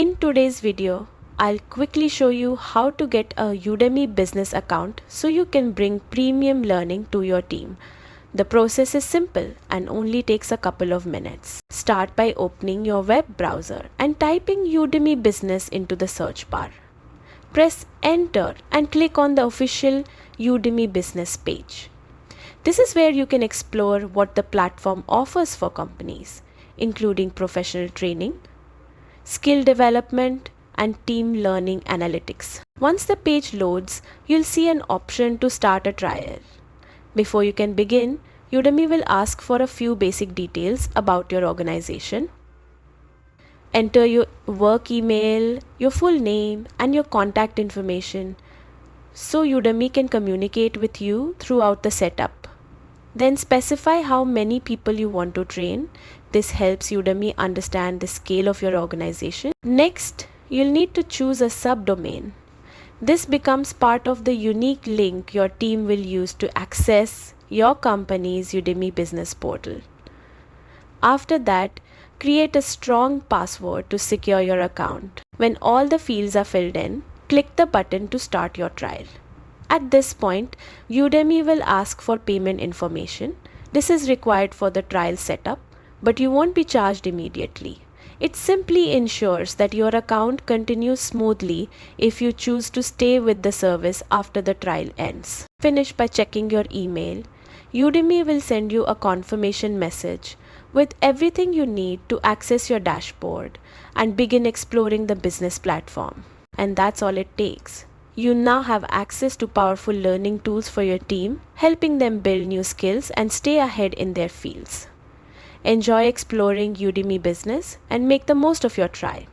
In today's video, I'll quickly show you how to get a Udemy business account so you can bring premium learning to your team. The process is simple and only takes a couple of minutes. Start by opening your web browser and typing Udemy Business into the search bar. Press enter and click on the official Udemy Business page. This is where you can explore what the platform offers for companies, including professional training, skill development, and team learning analytics. Once the page loads, you'll see an option to start a trial. Before you can begin, Udemy will ask for a few basic details about your organization. Enter your work email, your full name, and your contact information so Udemy can communicate with you throughout the setup. Then specify how many people you want to train. This helps Udemy understand the scale of your organization. Next, you'll need to choose a subdomain. This becomes part of the unique link your team will use to access your company's Udemy business portal. After that, create a strong password to secure your account. When all the fields are filled in, click the button to start your trial. At this point, Udemy will ask for payment information. This is required for the trial setup, but you won't be charged immediately. It simply ensures that your account continues smoothly if you choose to stay with the service after the trial ends. Finish by checking your email. Udemy will send you a confirmation message with everything you need to access your dashboard and begin exploring the business platform. And that's all it takes. You now have access to powerful learning tools for your team, helping them build new skills and stay ahead in their fields. Enjoy exploring Udemy Business and make the most of your trial.